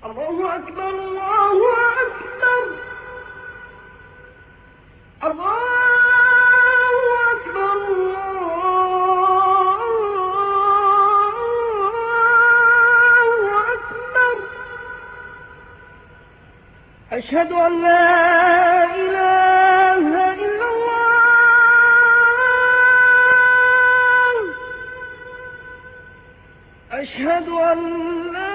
الله أكبر الله أكبر الله أكبر الله أكبر أشهد أن لا إله إلا الله أشهد أن لا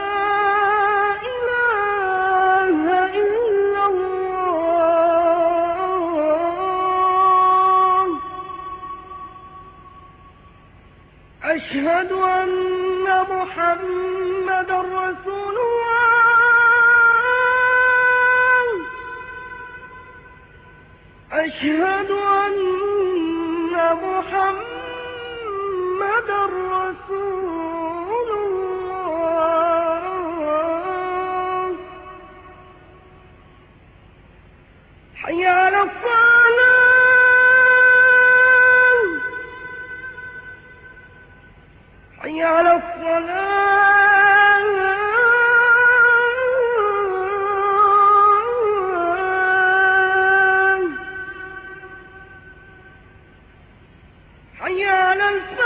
أشهد أن محمدًا رسول الله أشهد أن محمدًا رسول الله حي على الصلاة حي على الصلاة حي على الفلاح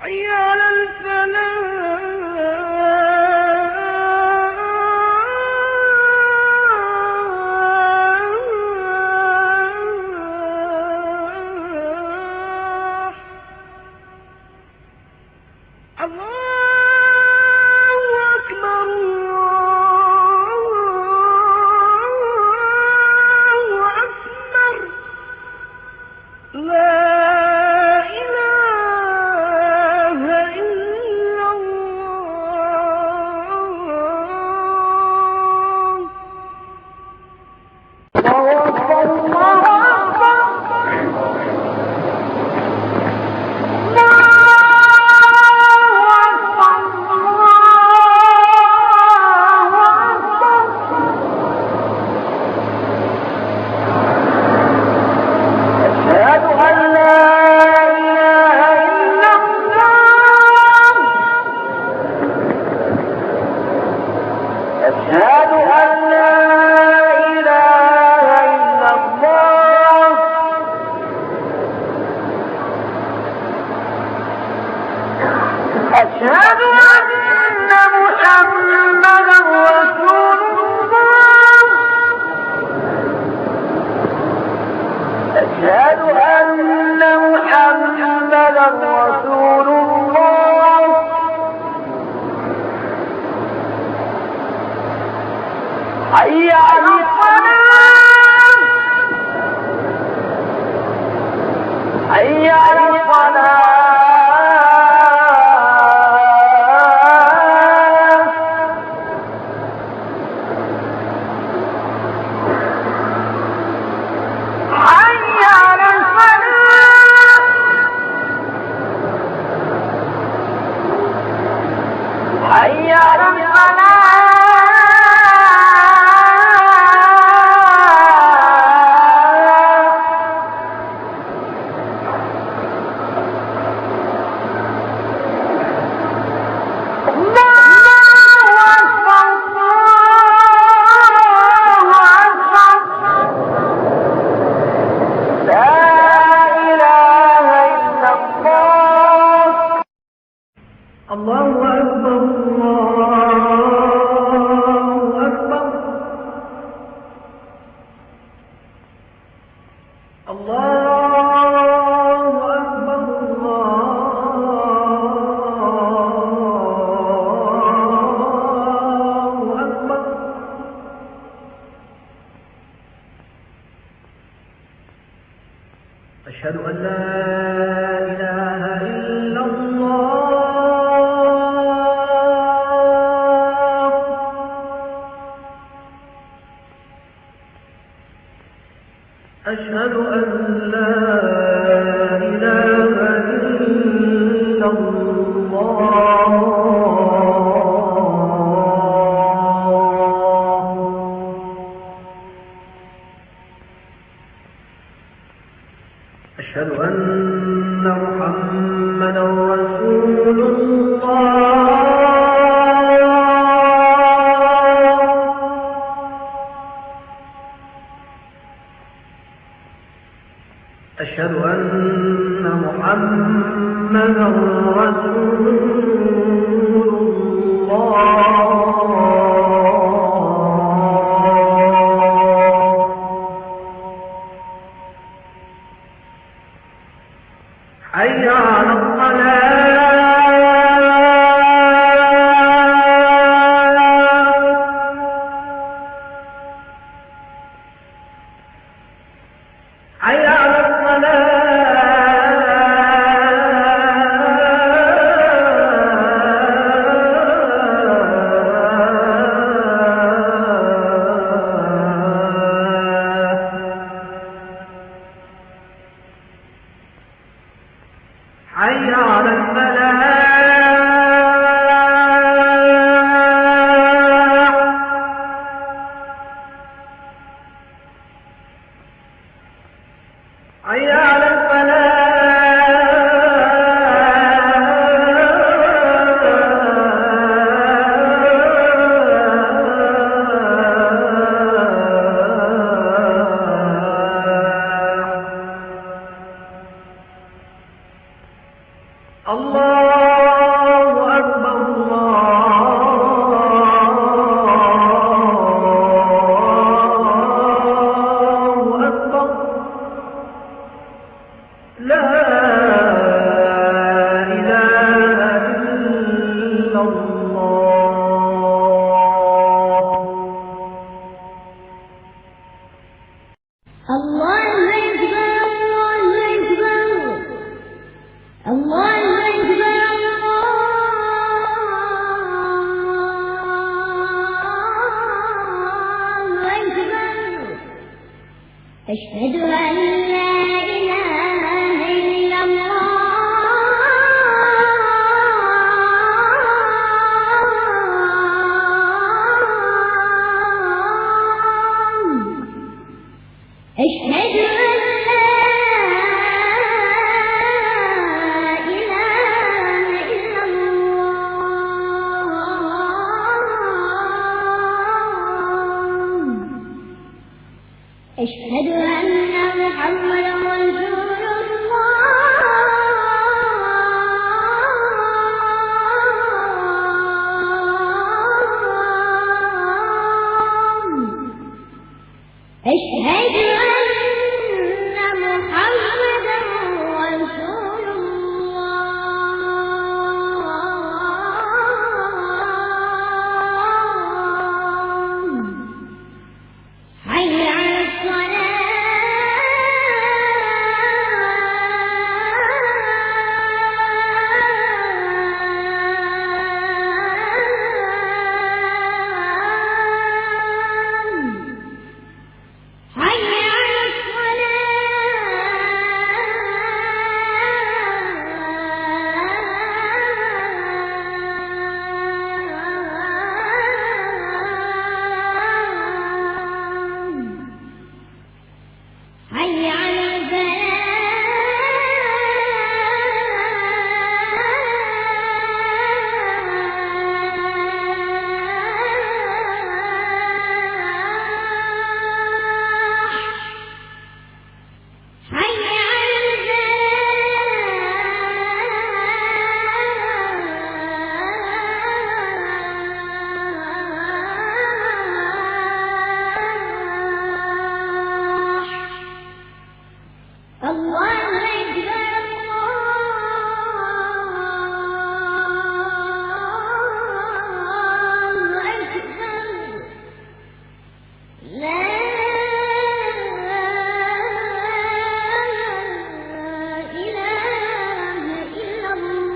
حي على الفلاح أشهد أن محمدًا رسول الله أشهد أن محمدًا رسول الله حي على الصلاة حي على الصلاة حي على الصلاة الله أكبر الله أكبر الله أكبر الله أكبر أشهد أن لا إله إلا الله أشهد أن لا إله إلا الله أشهد أن محمدًا رسول أشهد أن محمدا رسول الله. حي على حي على حي على الفلاح. حي على الله أكبر الله أكبر لا إله إلا الله. الله أكبر الله أكبر الله أكبر أشهد أن لا إله إلا الله. أشهد أن لا إله إلا الله. أشهد أن محمدا رسول الله. أشهد أن محمدا رسول الله. حي على الصلاة. حي على الصلاة. حي على الفلاح. حي على الفلاح. الله أكبر الله أكبر لا إله إلا الله.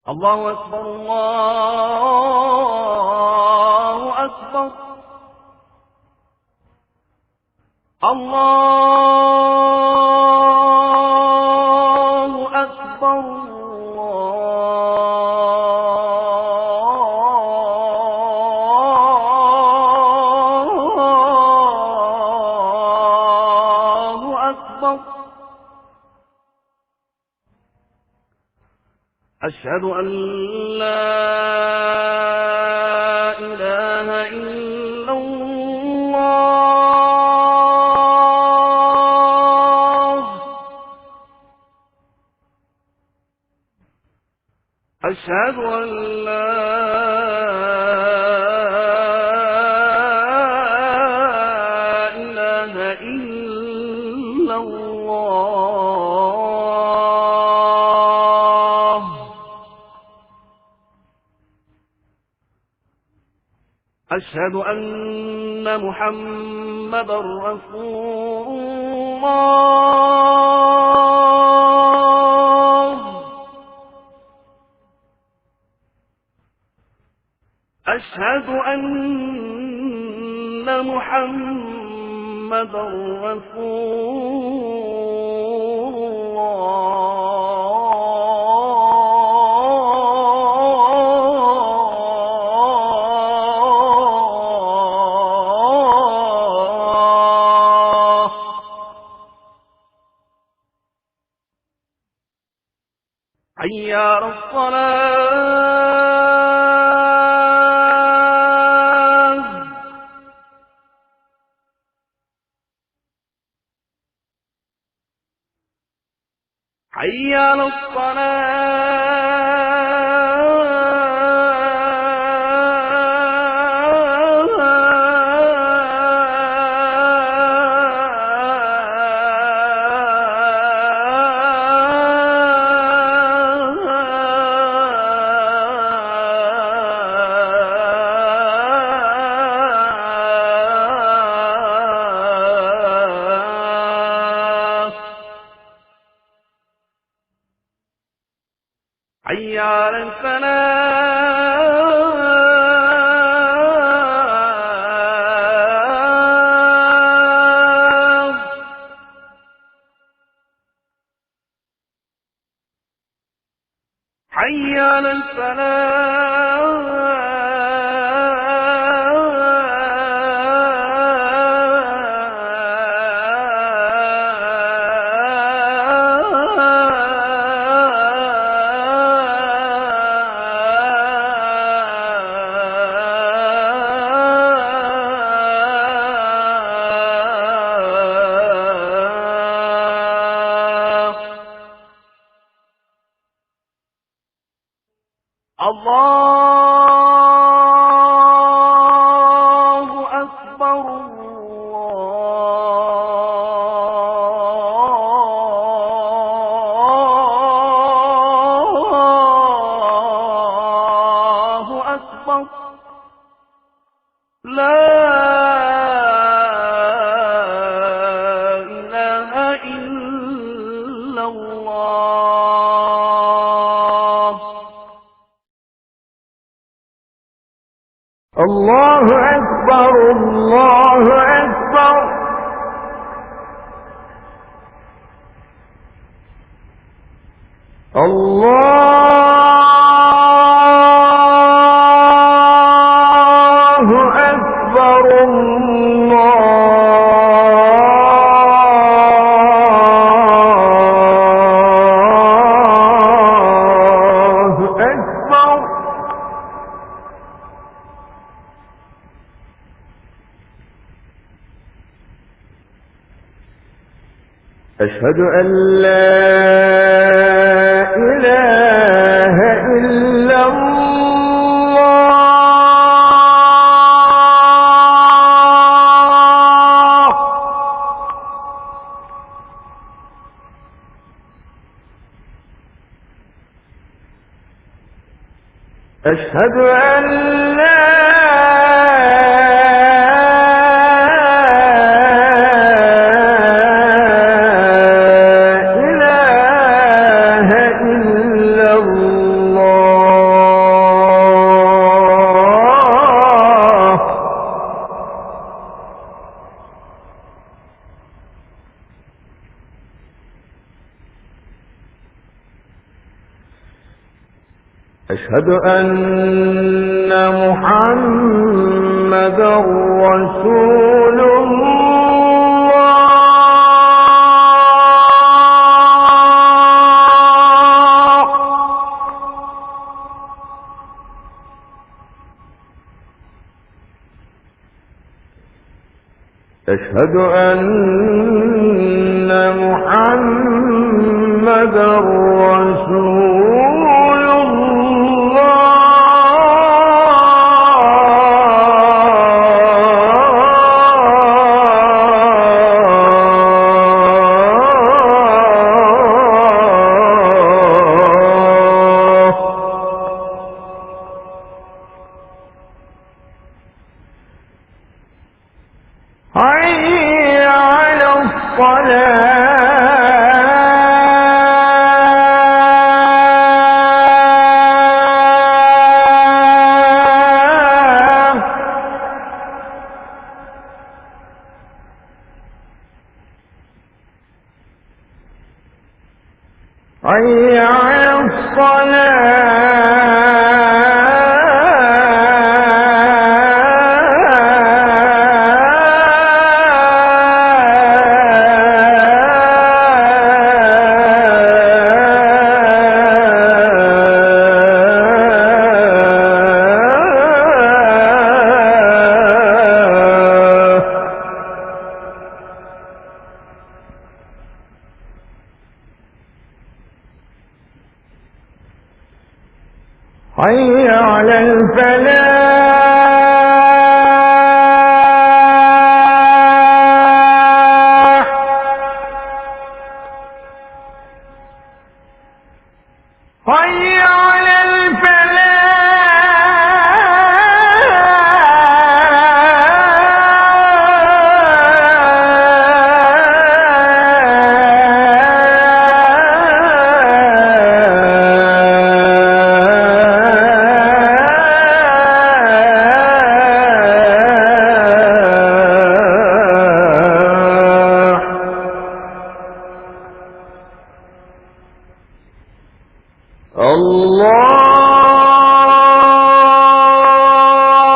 الله أكبر الله أكبر الله أكبر أكبر أشهد أن لا إله إلا الله أشهد أن لا إله إلا الله أشهد أن محمدا رسول الله أشهد أن محمدا رسول الله حي على الصلاة حي على الصلاة حي على الفلاح حي على الفلاح الله أكبر الله أكبر لا إله إلا الله الله أكبر الله أكبر الله أكبر الله أكبر أشهد أن لا إله إلا الله أشهد أن لا أشهد أن محمدا رسول الله أشهد أن محمدًا رسول حي على الصلاة حي على حي على الفلاح حي على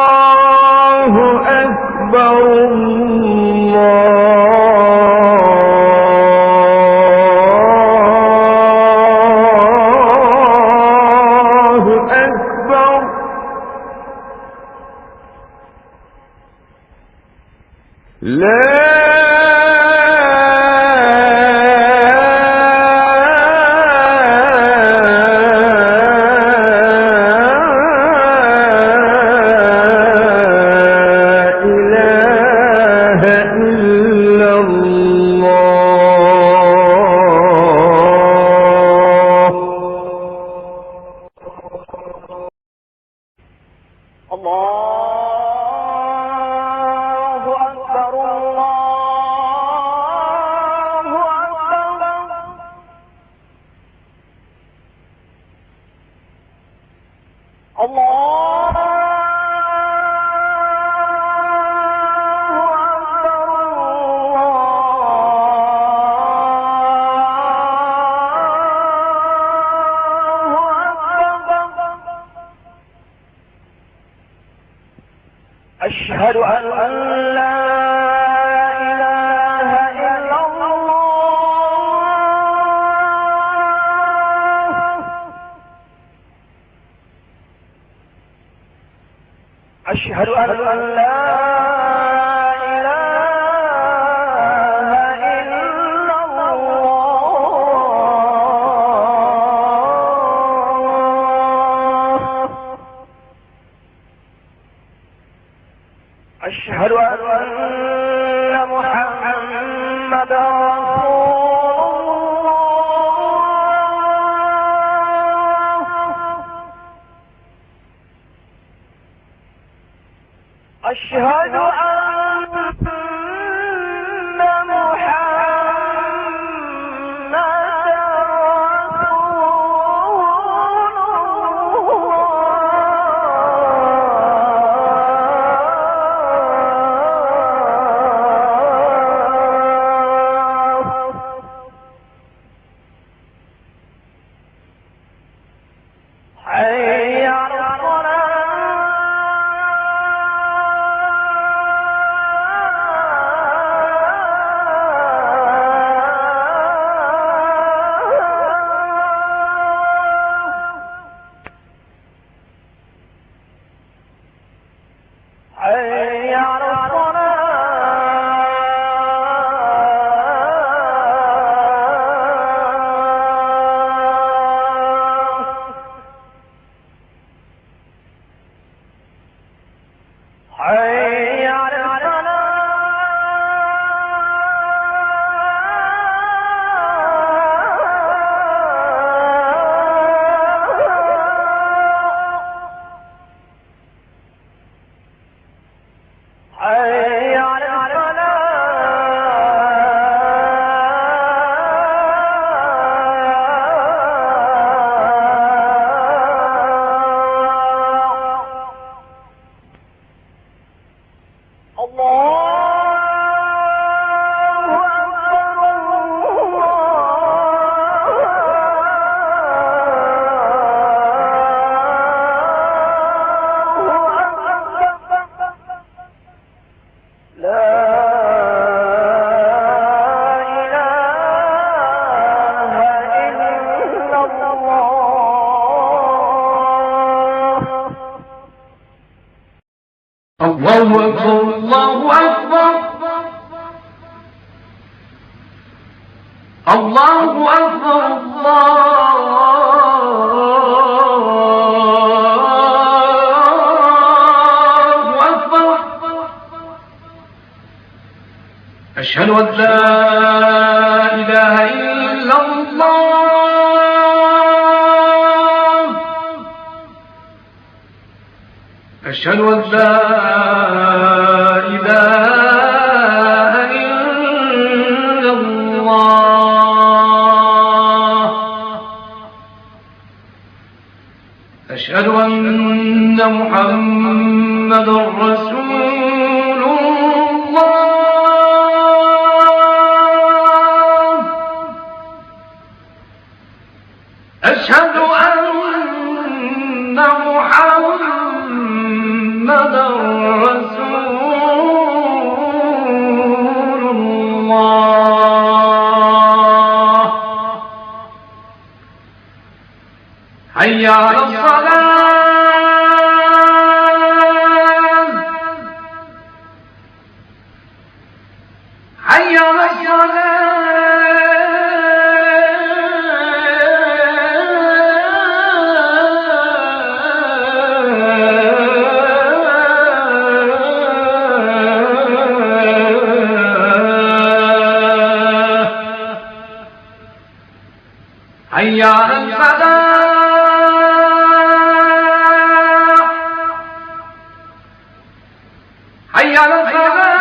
الله أكبر الله أكبر لا أشهد أن لا إله إلا الله أشهد أن لا أشهد أن محمدا رسول الله أشهد أن محمدا رسول الله الله أكبر الله أكبر الله أكبر الله أكبر أشهد أن لا إله إلا الله أشهد أن لا إله إلا الله أشهد أن محمدا رسول الله أشهد أن محمدا رسول الله حي على الصلاة حي على حي على الفلاح حي على الفلاح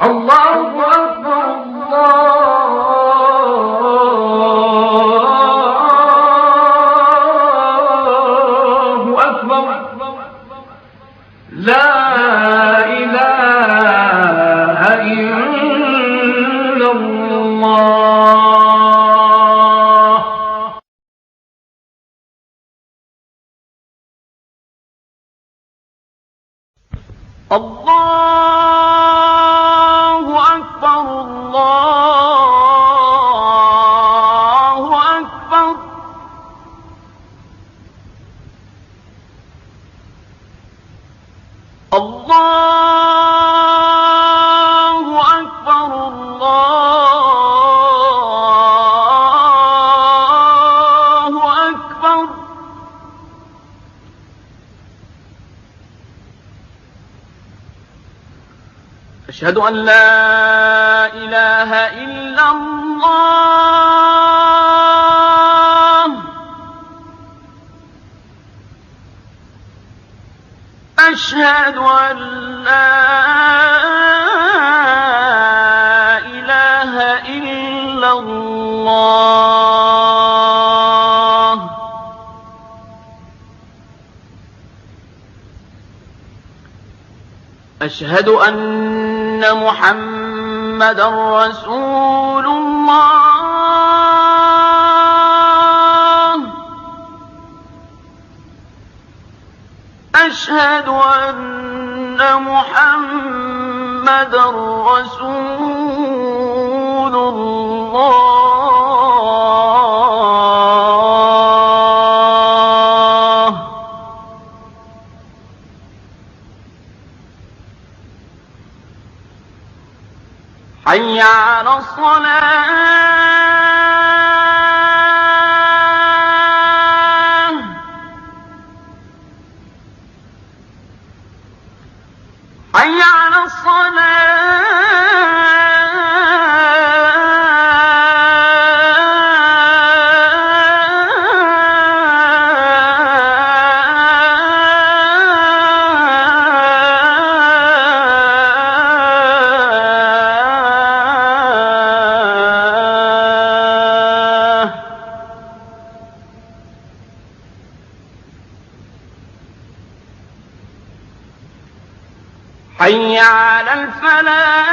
الله أكبر الله أكبر لا إله إلا الله الله أكبر الله أكبر الله أكبر الله أكبر أشهد أن لا إله إلا الله أشهد أن لا إله إلا الله أشهد أن محمدا رسول الله أشهد أن محمدا رسول الله حي على الصلاة حي على الصلاة حي على الفلاح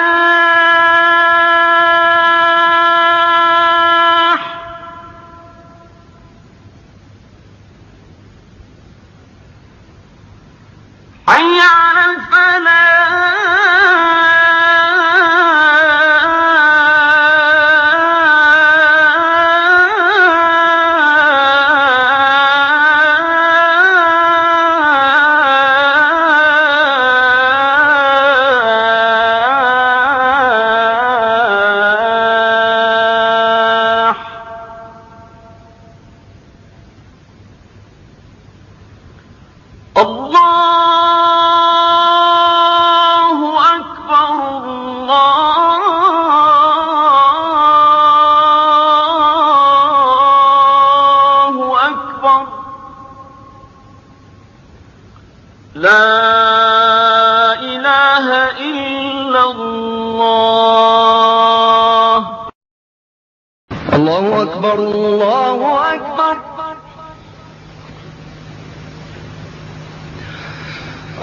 أكبر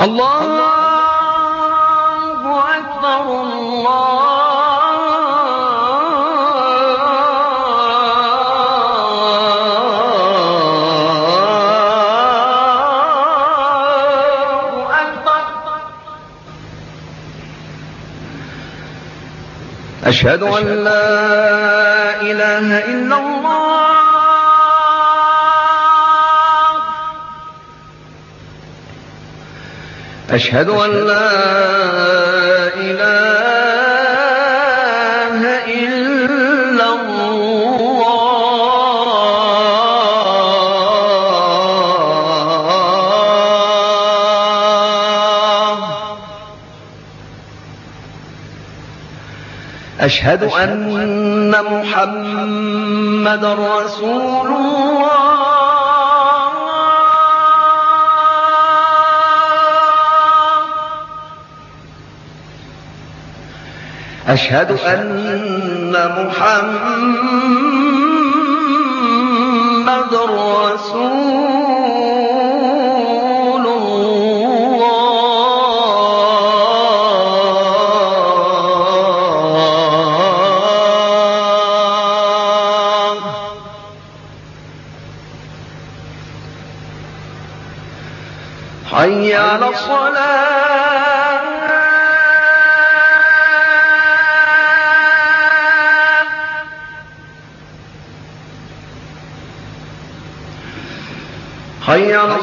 الله أكبر الله أكبر أشهد أن لا إله إلا الله أشهد أن لا إله إلا الله أشهد أن محمد رسول الله أشهد أن محمد رسول الله حي على الصلاة حي على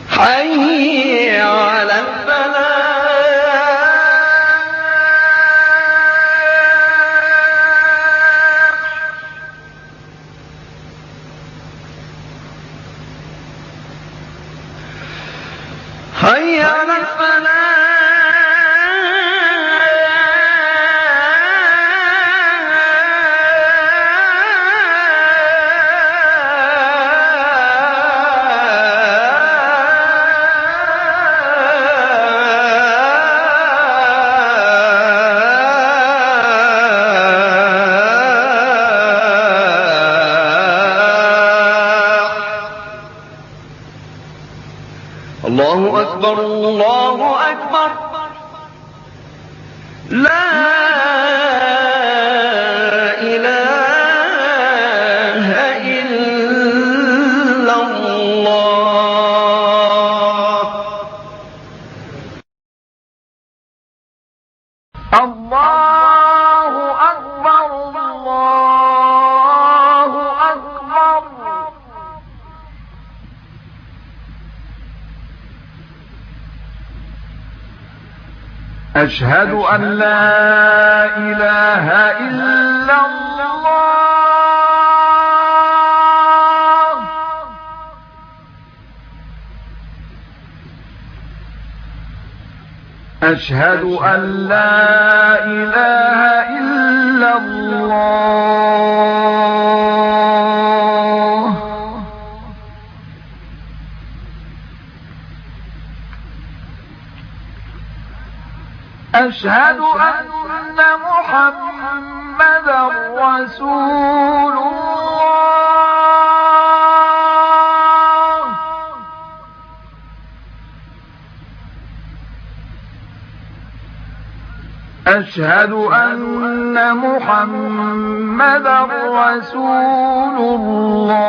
حي على الفلاح حي على الله أكبر الله أكبر لا إله إلا الله الله أكبر الله أكبر أشهد أن لا إله إلا الله أشهد أن لا إله إلا الله أشهد أن محمدا رسول الله أشهد أن محمدا رسول الله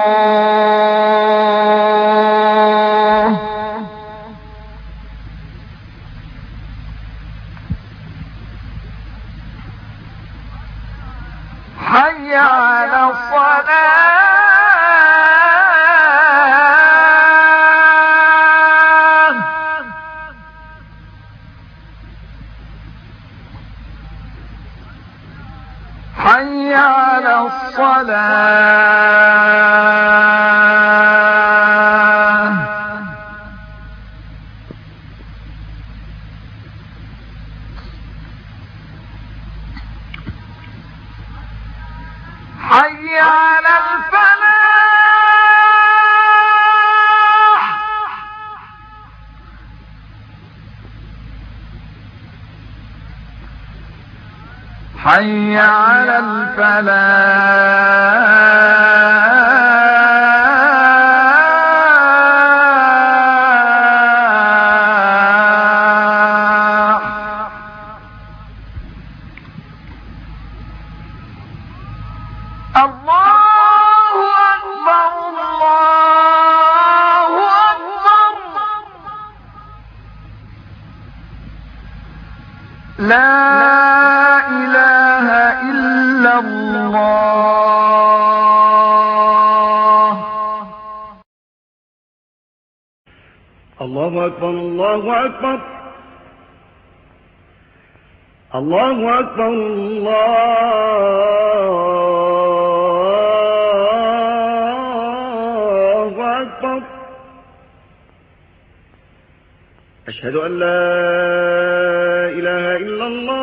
حي على الصلاة حي على الفلاح حي على الفلاح الله أكبر الله أكبر لا إله إلا الله الله أكبر الله أكبر الله أكبر الله أكبر أشهد أن لا إله إلا الله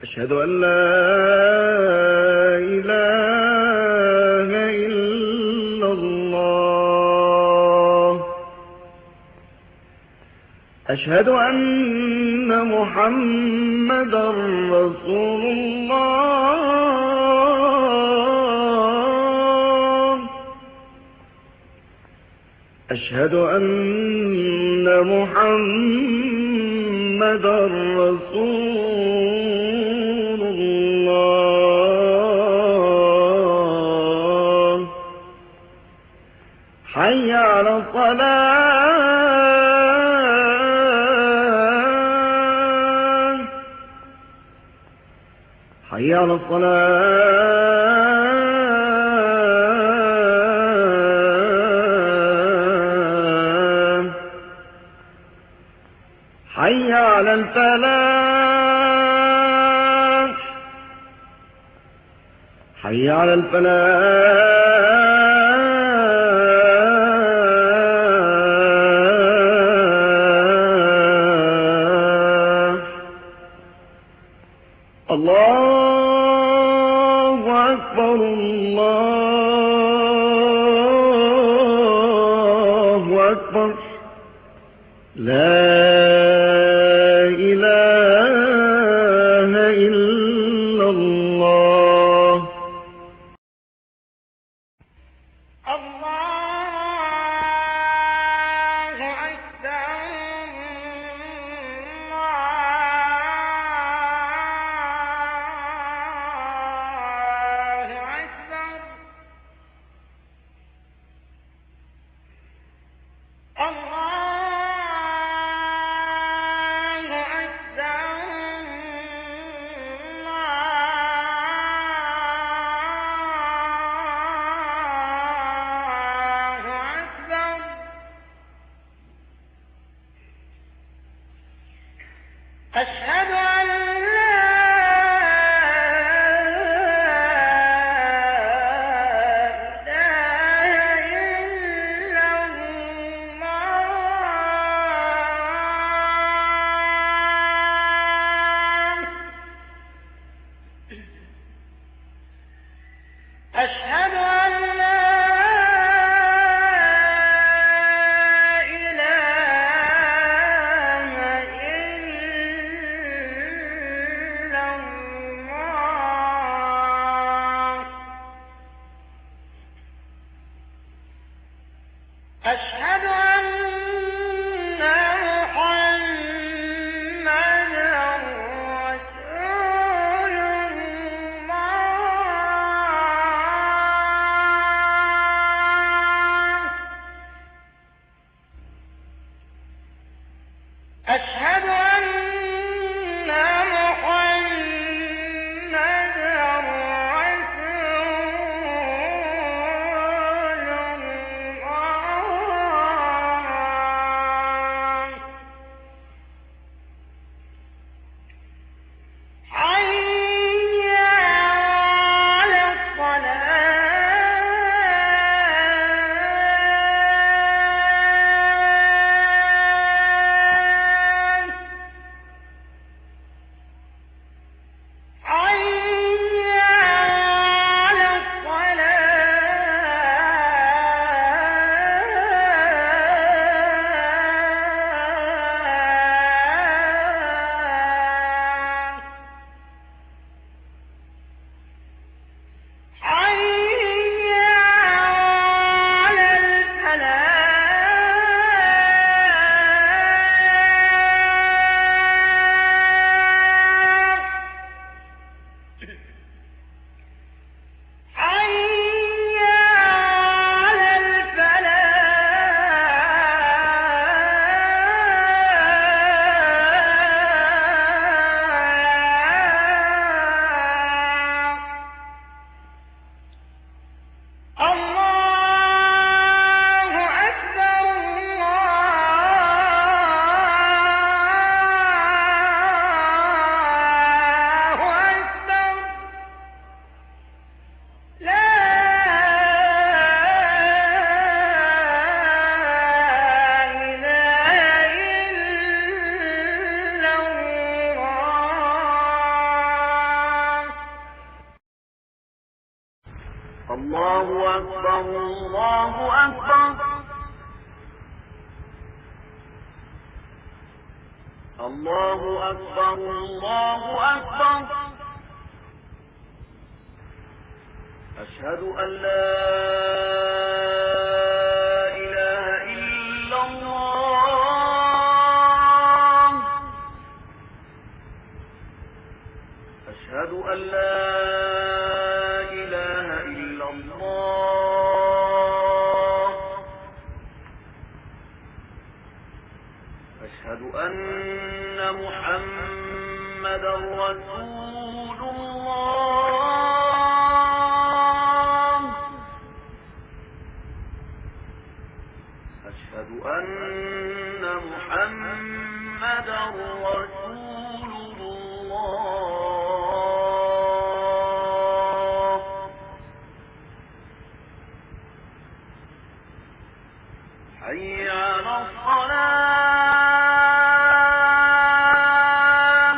أشهد أن لا إله إلا الله أشهد أن محمدا رسول الله أشهد أن محمدا رسول الله حي على الصلاة حي على الصلاة حي على الفلاح حي على الفلاح الله أكبر الله أكبر لا إله إلا الله الله أكبر الله أكبر أشهد أن لا إله إلا الله أشهد أن لا أشهد أن محمدًا رسول الله أشهد أن محمدًا رسول الله حي على الفلاح الله أكبر الله أكبر لا إله إلا الله الله أكبر الله أكبر الله أكبر الله أكبر أشهد أن لا إله إلا الله أشهد أن لا إله إلا الله أشهد أن محمدا رسول الله أشهد أن محمدا رسول الله حي على الصلاة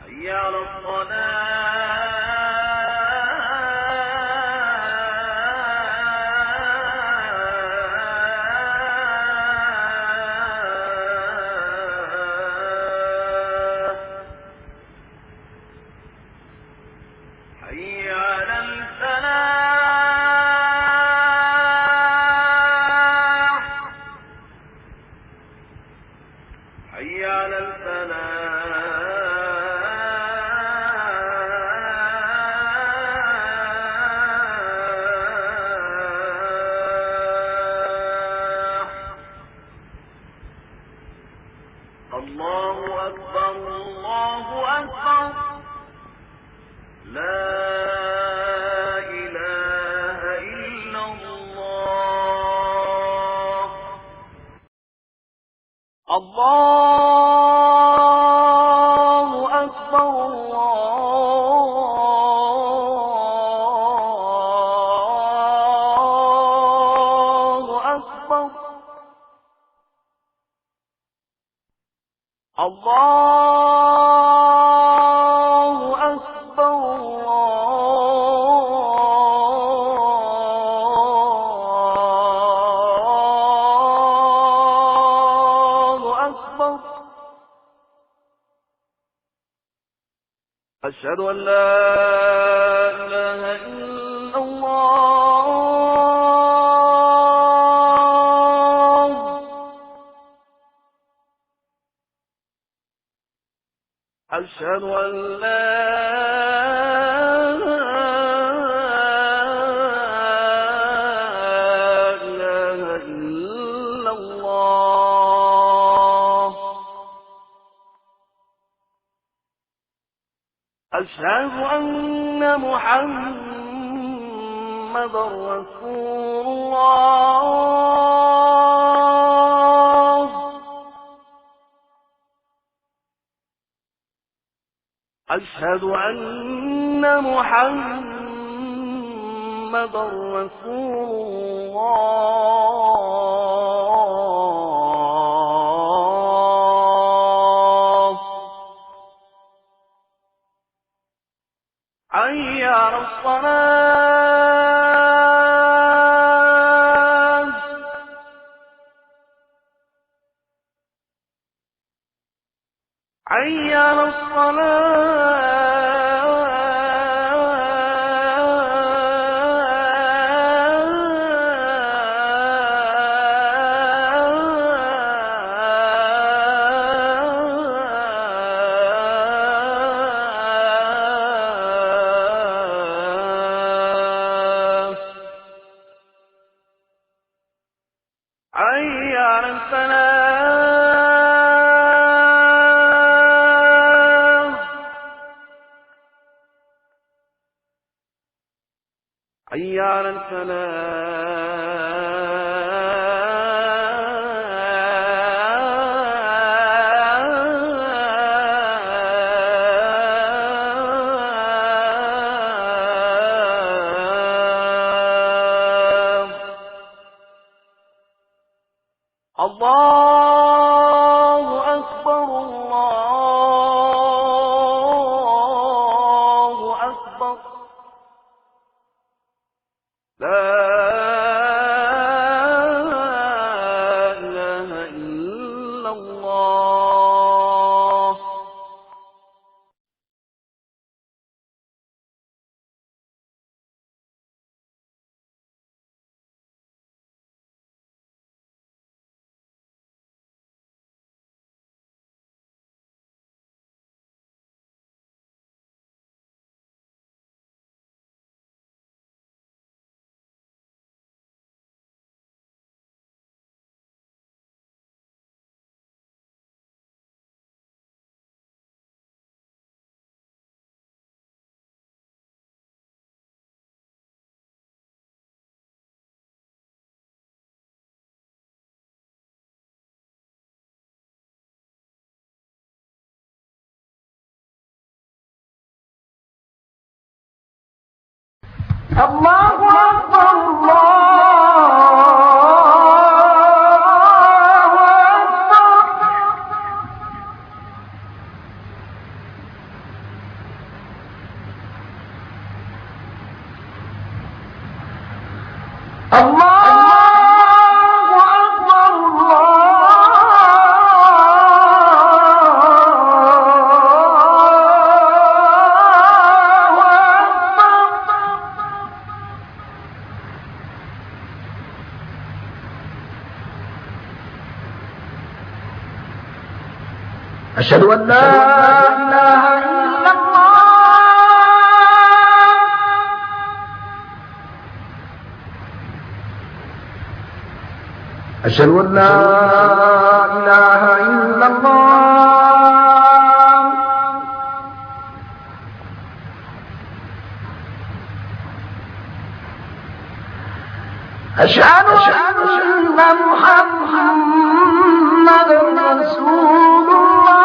حي على الصلاة حي على الفلاح حي على الفلاح الله أكبر الله أكبر لا إله إلا الله الله أكبر الله أكبر الله أكبر الله أكبر أشهد أن لا إله إلا الله أشهد أن لا إله إلا الله أشهد أن محمدا رسول الله أشهد أن محمدا رسول الله حي على الصلاة حي على حي على الفلاح. الله أكبر الله أكبر لا إله إلا الله. الله أكبر أشهد أن لا إله إلا الله. أشهد أن لا إله إلا الله. أشهد أن محمدا رسول الله.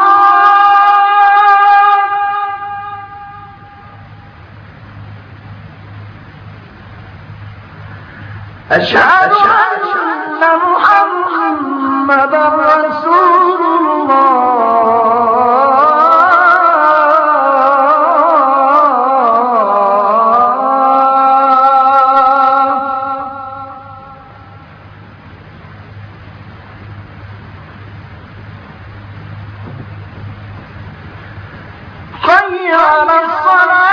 أشهد أن محمدا رسول الله. حي على الصلاة.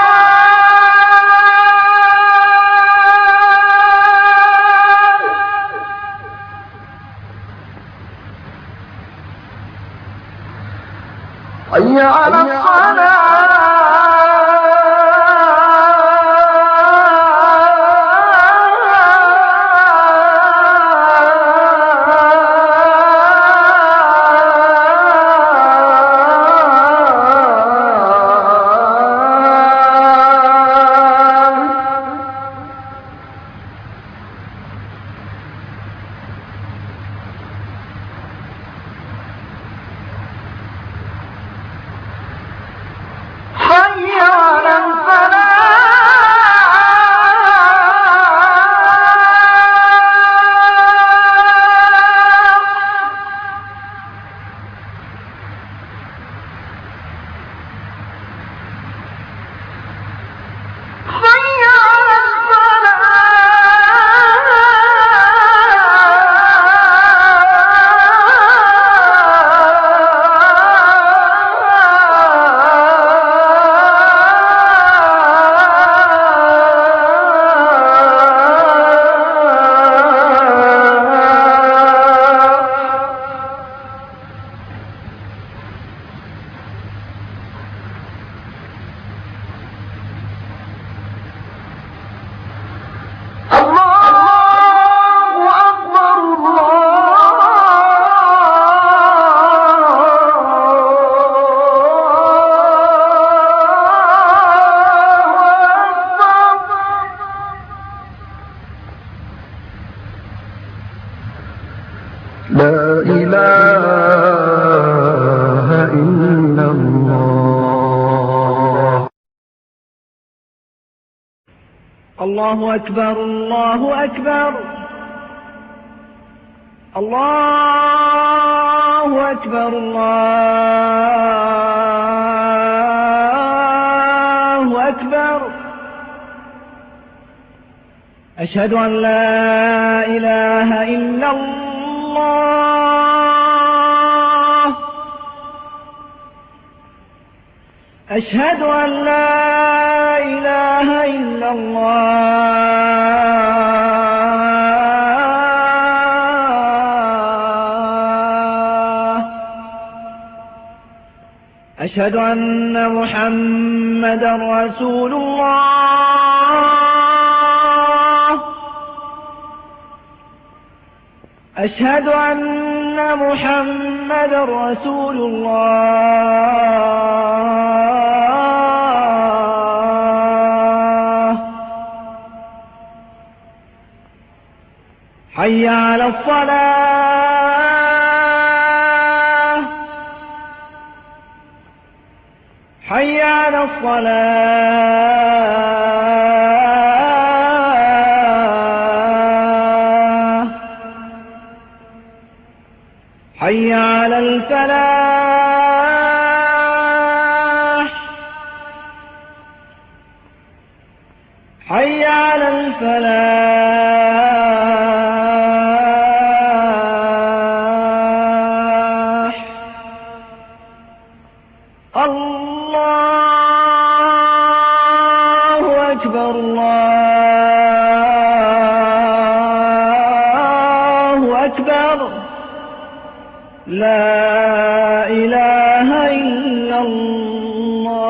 الله أكبر الله أكبر الله أكبر الله أكبر أشهد أن لا إله إلا الله أشهد أن لا إله إلا الله أشهد أن محمدا رسول الله أشهد أن محمدا رسول الله حي على الصلاة حي على الصلاة حي على الفلاح حي على الفلاح الله أكبر الله أكبر لا إله إلا الله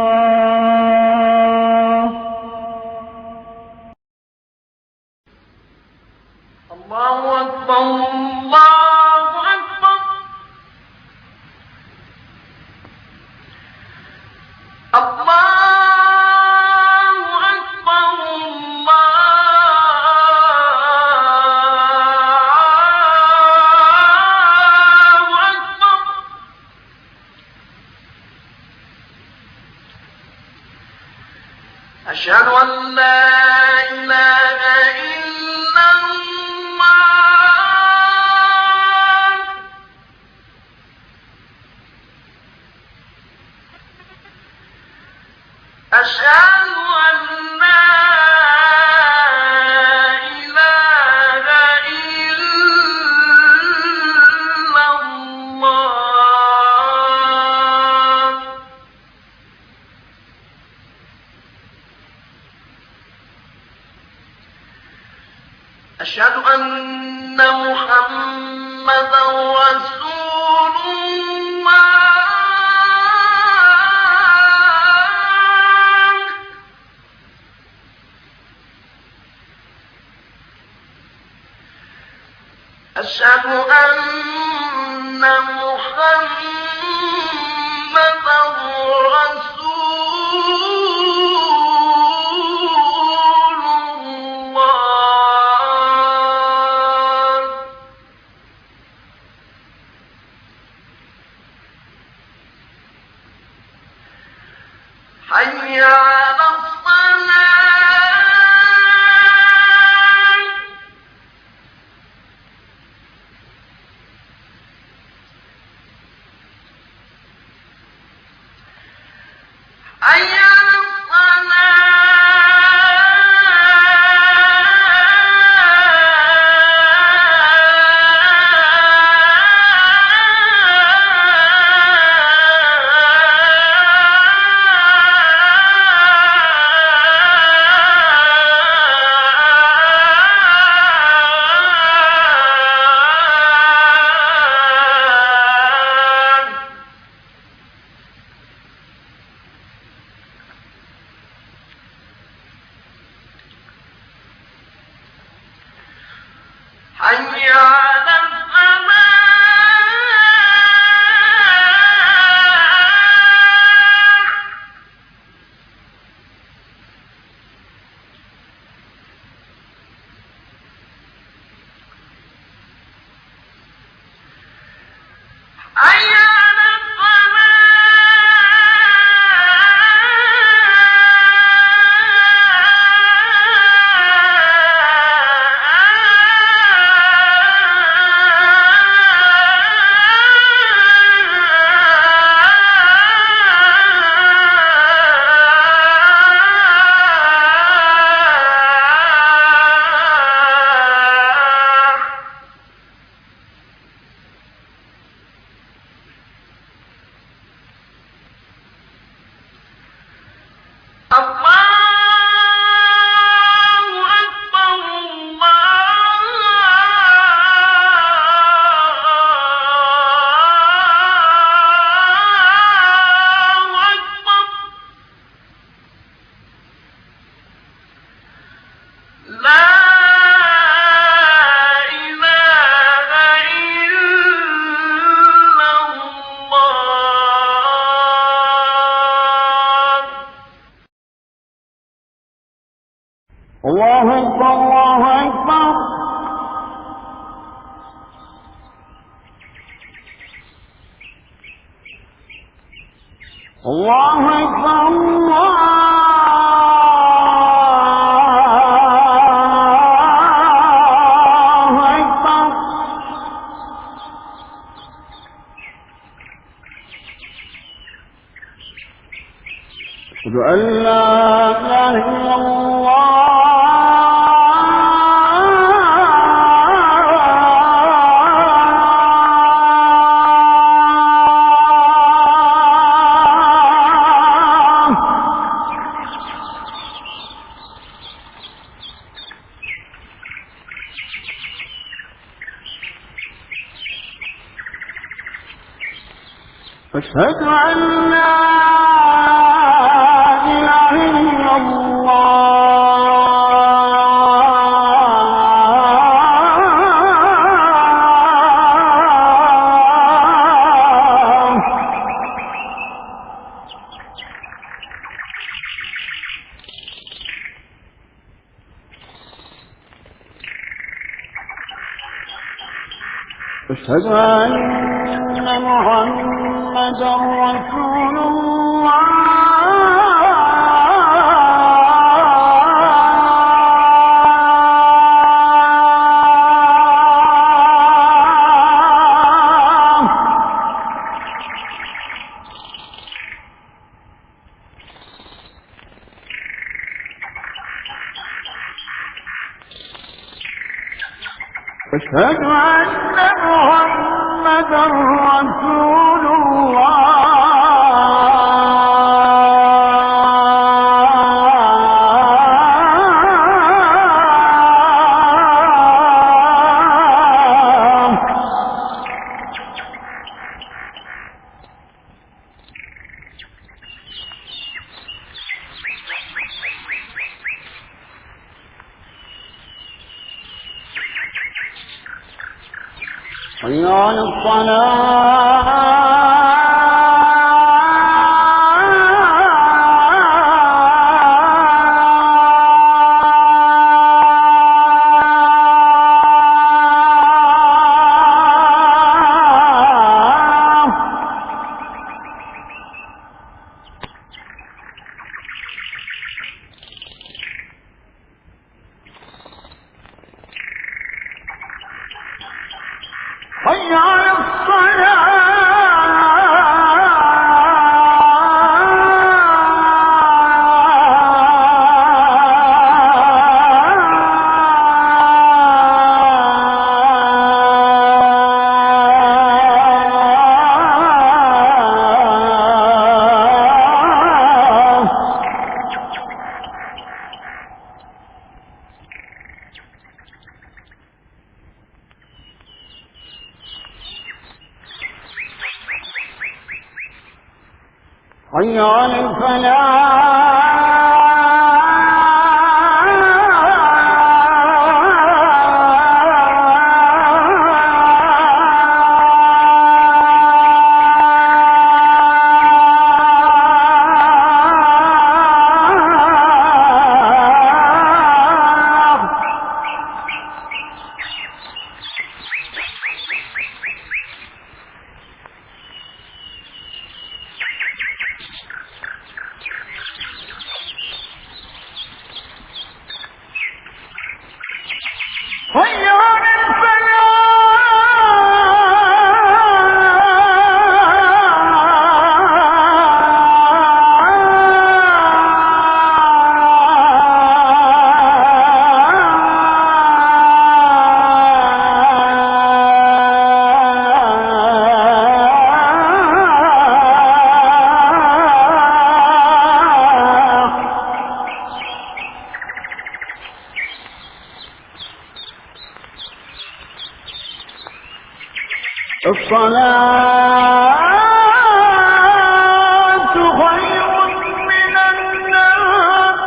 الله أكبر الله أكبر الله أكبر الله أكبر أشهد أن لا إله إلا الله أشهد أن لا إله إلا الله أشهد أن محمدا رسول الله أشهد أن محمدا رسول الله حي على الصلاة حي على حي على الفلاح حي على الفلاح الله أكبر الله أكبر الله أكبر الله أكبر أشهد أن لا إله إلا الله أشهد أن لا إله إلا الله أشهد أن محمدا رسول أشهد أن محمدا رسول حي على حي على حي على الصلاة خير من النوم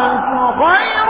الصلاة خير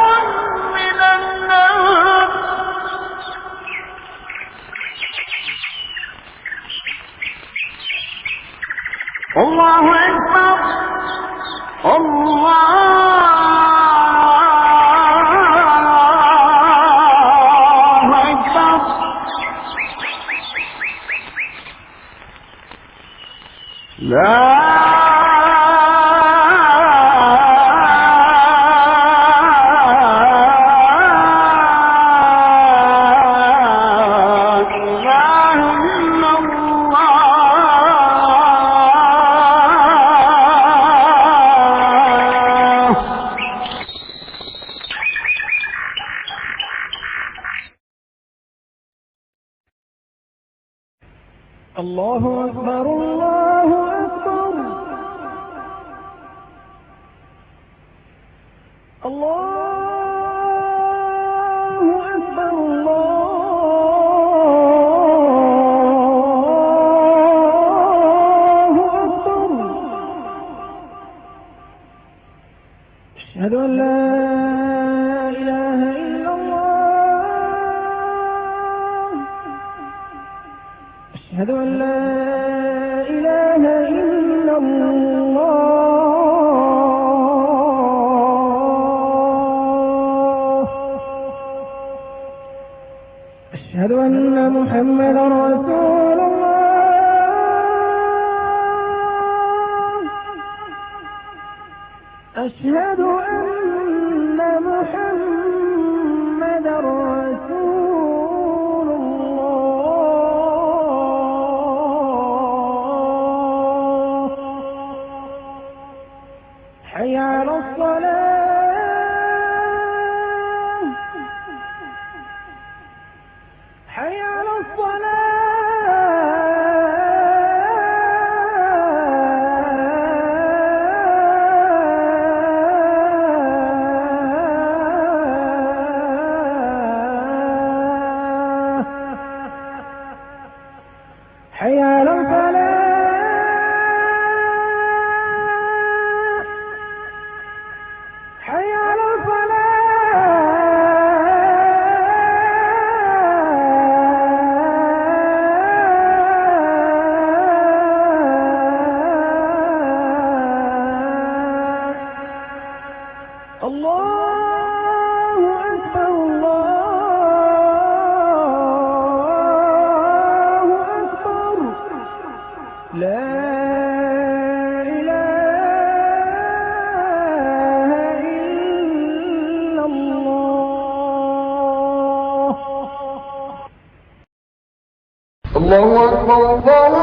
الله أكبر الله أكبر الله أكبر الله أكبر أشهد أن لا إله إلا الله أشهد أن لا إله إلا الله أشهد أن محمدا رسول الله أشهد أن محمدا رسول الله حي على الصلاة حي على الصلاة حي على الفلاح حي على الفلاح الله أكبر الله أكبر لا إله إلا الله الله أكبر الله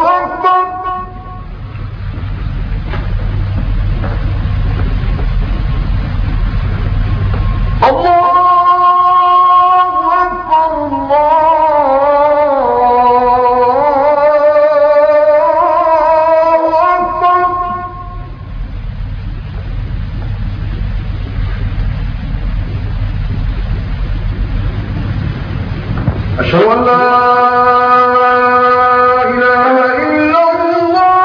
أكبر أشهد أن لا إله إلا الله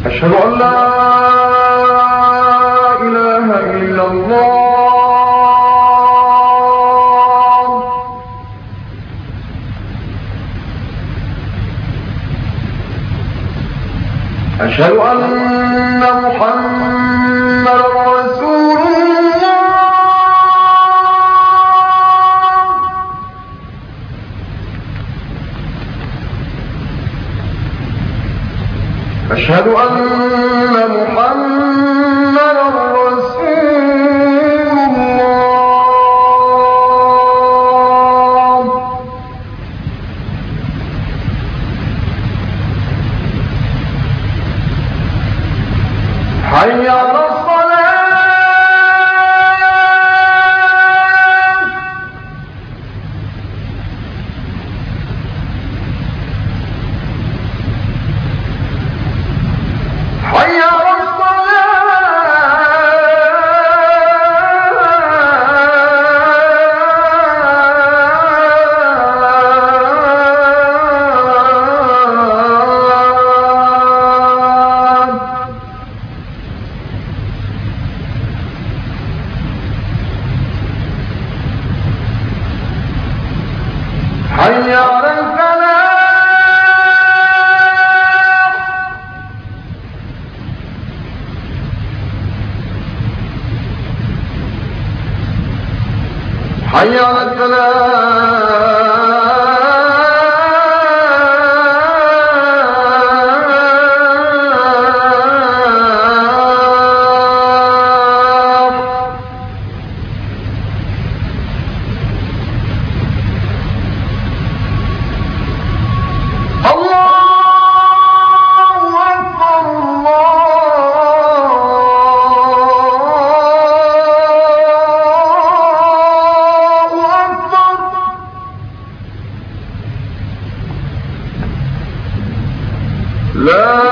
أشهد أن لا إله إلا الله أشهد أن محمدا رسول الله أشهد أن محمدا رسول الله حي على الصلاة حي على حي على الفلاح حي على الفلاح لا